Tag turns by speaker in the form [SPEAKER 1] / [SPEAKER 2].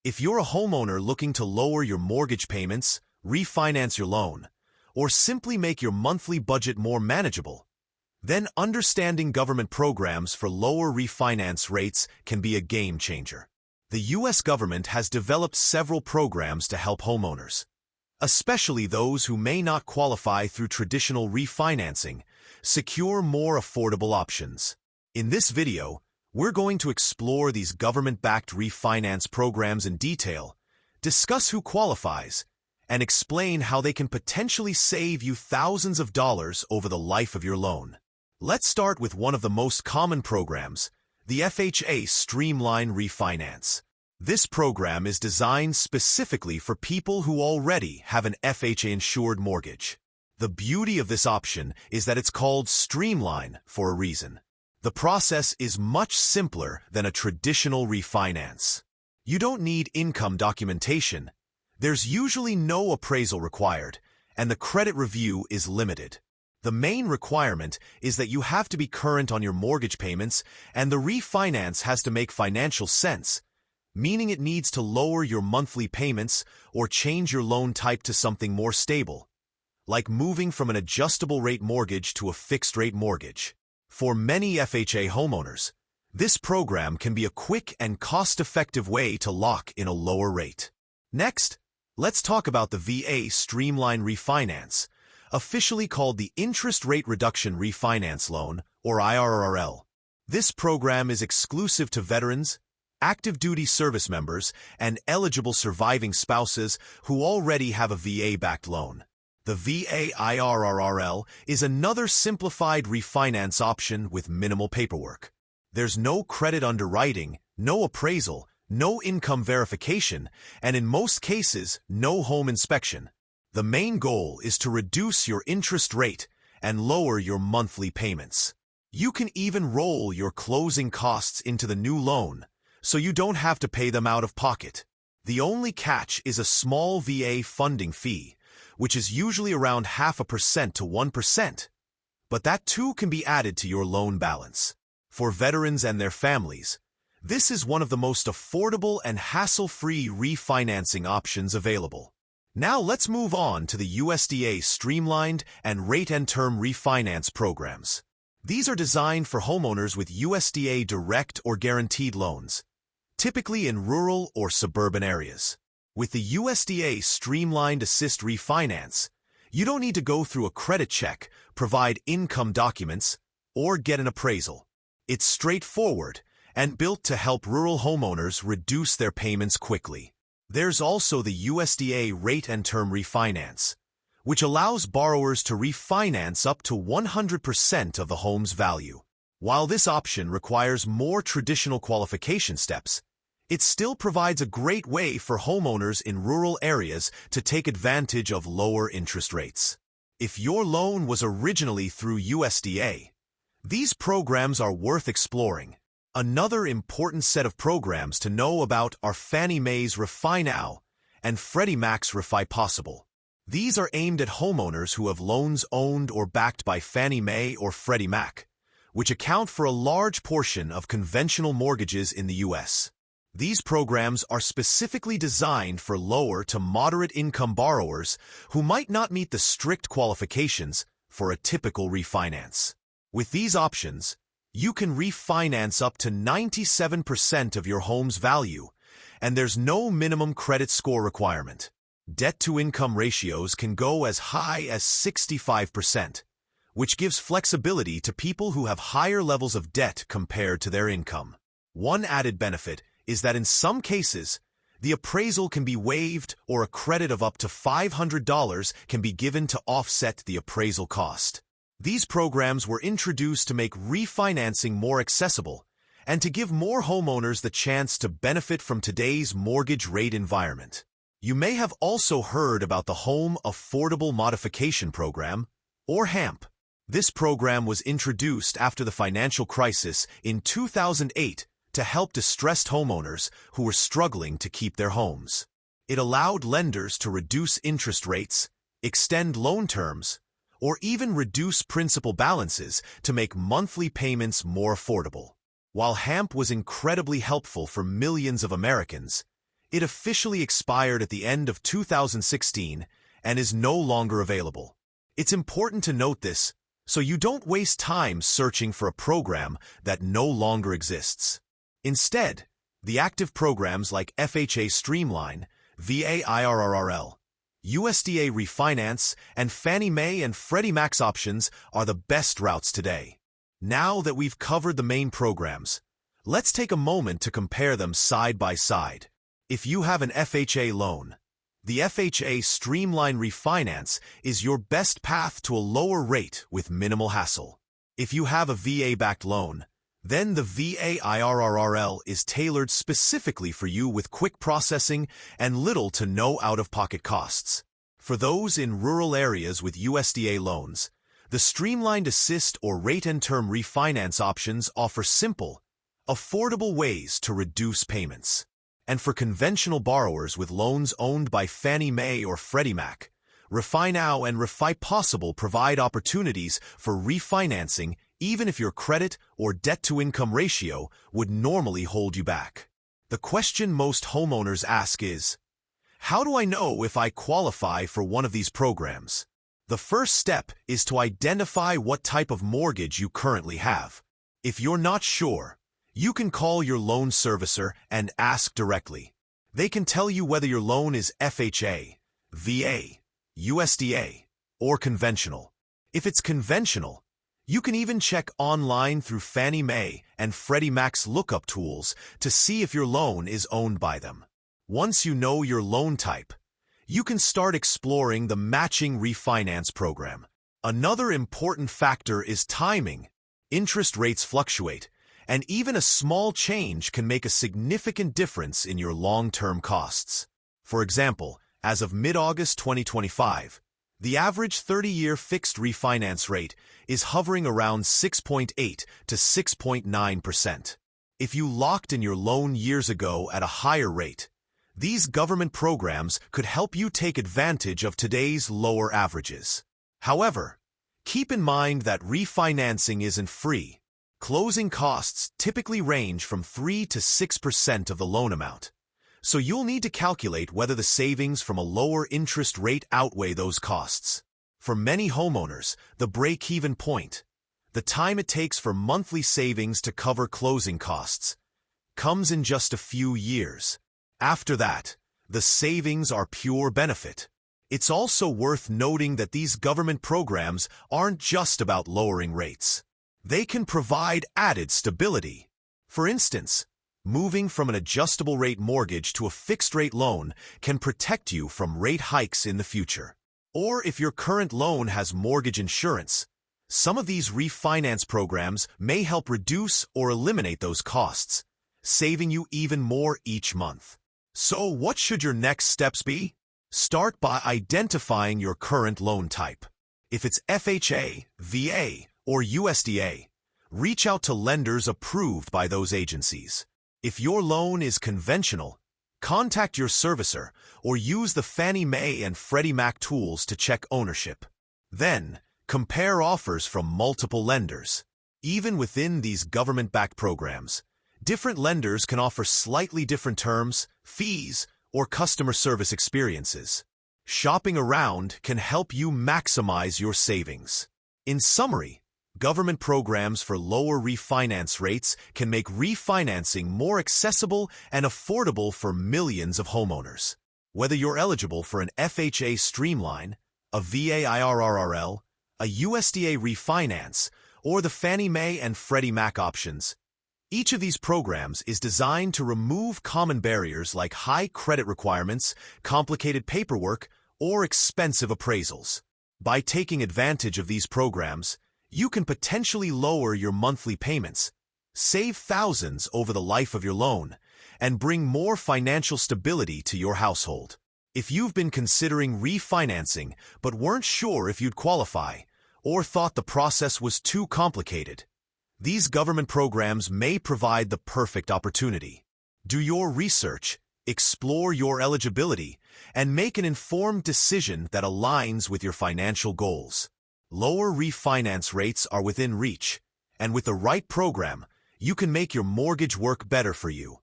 [SPEAKER 1] If you're a homeowner looking to lower your mortgage payments, refinance your loan, or simply make your monthly budget more manageable, then understanding government programs for lower refinance rates can be a game changer. The U.S. government has developed several programs to help homeowners, especially those who may not qualify through traditional refinancing, secure more affordable options. In this video, we're going to explore these government-backed refinance programs in detail, discuss who qualifies, and explain how they can potentially save you thousands of dollars over the life of your loan. Let's start with one of the most common programs, the FHA Streamline Refinance. This program is designed specifically for people who already have an FHA-insured mortgage. The beauty of this option is that it's called Streamline for a reason. The process is much simpler than a traditional refinance. You don't need income documentation. There's usually no appraisal required, and the credit review is limited. The main requirement is that you have to be current on your mortgage payments, and the refinance has to make financial sense, meaning it needs to lower your monthly payments or change your loan type to something more stable, like moving from an adjustable rate mortgage to a fixed rate mortgage. For many FHA homeowners, this program can be a quick and cost-effective way to lock in a lower rate. Next, let's talk about the VA Streamline Refinance, officially called the Interest Rate Reduction Refinance Loan, or IRRL. This program is exclusive to veterans, active duty service members, and eligible surviving spouses who already have a VA-backed loan. The VA IRRL is another simplified refinance option with minimal paperwork. There's no credit underwriting, no appraisal, no income verification, and in most cases, no home inspection. The main goal is to reduce your interest rate and lower your monthly payments. You can even roll your closing costs into the new loan, so you don't have to pay them out of pocket. The only catch is a small VA funding fee, which is usually around 0.5% to 1%, but that too can be added to your loan balance. For veterans and their families, this is one of the most affordable and hassle-free refinancing options available. Now let's move on to the USDA Streamlined and Rate and Term Refinance programs. These are designed for homeowners with USDA direct or guaranteed loans, typically in rural or suburban areas. With the USDA Streamlined Assist Refinance, you don't need to go through a credit check, provide income documents, or get an appraisal. It's straightforward and built to help rural homeowners reduce their payments quickly. There's also the USDA Rate and Term Refinance, which allows borrowers to refinance up to 100% of the home's value. While this option requires more traditional qualification steps, it still provides a great way for homeowners in rural areas to take advantage of lower interest rates. If your loan was originally through USDA, these programs are worth exploring. Another important set of programs to know about are Fannie Mae's RefiNow and Freddie Mac's Refi Possible. These are aimed at homeowners who have loans owned or backed by Fannie Mae or Freddie Mac, which account for a large portion of conventional mortgages in the U.S. These programs are specifically designed for lower to moderate income borrowers who might not meet the strict qualifications for a typical refinance. With these options, you can refinance up to 97% of your home's value, and there's no minimum credit score requirement. Debt-to-income ratios can go as high as 65%, which gives flexibility to people who have higher levels of debt compared to their income. One added benefit is that in some cases, the appraisal can be waived or a credit of up to $500 can be given to offset the appraisal cost. These programs were introduced to make refinancing more accessible and to give more homeowners the chance to benefit from today's mortgage rate environment. You may have also heard about the Home Affordable Modification Program, or HAMP. This program was introduced after the financial crisis in 2008 to help distressed homeowners who were struggling to keep their homes. It allowed lenders to reduce interest rates, extend loan terms, or even reduce principal balances to make monthly payments more affordable. While HAMP was incredibly helpful for millions of Americans, It officially expired at the end of 2016 and is no longer available. It's important to note this so you don't waste time searching for a program that no longer exists. Instead, the active programs like FHA Streamline, VA IRRRL, USDA Refinance, and Fannie Mae and Freddie Mac's options are the best routes today. Now that we've covered the main programs, let's take a moment to compare them side by side. If you have an FHA loan, the FHA Streamline Refinance is your best path to a lower rate with minimal hassle. If you have a VA-backed loan, then the VA IRRRL is tailored specifically for you with quick processing and little to no out-of-pocket costs. For those in rural areas with USDA loans, the Streamlined Assist or Rate and Term Refinance options offer simple, affordable ways to reduce payments. And for conventional borrowers with loans owned by Fannie Mae or Freddie Mac, RefiNow and RefiPossible provide opportunities for refinancing even if your credit or debt-to-income ratio would normally hold you back. The question most homeowners ask is, how do I know if I qualify for one of these programs? The first step is to identify what type of mortgage you currently have. If you're not sure, you can call your loan servicer and ask directly. They can tell you whether your loan is FHA, VA, USDA, or conventional. If it's conventional, you can even check online through Fannie Mae and Freddie Mac's lookup tools to see if your loan is owned by them. Once you know your loan type, you can start exploring the matching refinance program. Another important factor is timing. Interest rates fluctuate, and even a small change can make a significant difference in your long-term costs. For example, as of mid-August 2025, the average 30-year fixed refinance rate is hovering around 6.8 to 6.9%. If you locked in your loan years ago at a higher rate, these government programs could help you take advantage of today's lower averages. However, keep in mind that refinancing isn't free. Closing costs typically range from 3 to 6% of the loan amount, so you'll need to calculate whether the savings from a lower interest rate outweigh those costs. For many homeowners, the break-even point, the time it takes for monthly savings to cover closing costs, comes in just a few years. After that, the savings are pure benefit. It's also worth noting that these government programs aren't just about lowering rates. They can provide added stability. For instance, moving from an adjustable rate mortgage to a fixed rate loan can protect you from rate hikes in the future. Or if your current loan has mortgage insurance, some of these refinance programs may help reduce or eliminate those costs, saving you even more each month. So what should your next steps be? Start by identifying your current loan type. If it's FHA, VA, or USDA, reach out to lenders approved by those agencies. If your loan is conventional, contact your servicer or use the Fannie Mae and Freddie Mac tools to check ownership. Then, compare offers from multiple lenders. Even within these government-backed programs, different lenders can offer slightly different terms, fees, or customer service experiences. Shopping around can help you maximize your savings. In summary, government programs for lower refinance rates can make refinancing more accessible and affordable for millions of homeowners. Whether you're eligible for an FHA Streamline, a VA IRRRL, a USDA Refinance, or the Fannie Mae and Freddie Mac options, each of these programs is designed to remove common barriers like high credit requirements, complicated paperwork, or expensive appraisals. By taking advantage of these programs, you can potentially lower your monthly payments, save thousands over the life of your loan, and bring more financial stability to your household. If you've been considering refinancing but weren't sure if you'd qualify, or thought the process was too complicated, these government programs may provide the perfect opportunity. Do your research, explore your eligibility, and make an informed decision that aligns with your financial goals. Lower refinance rates are within reach, and with the right program, you can make your mortgage work better for you.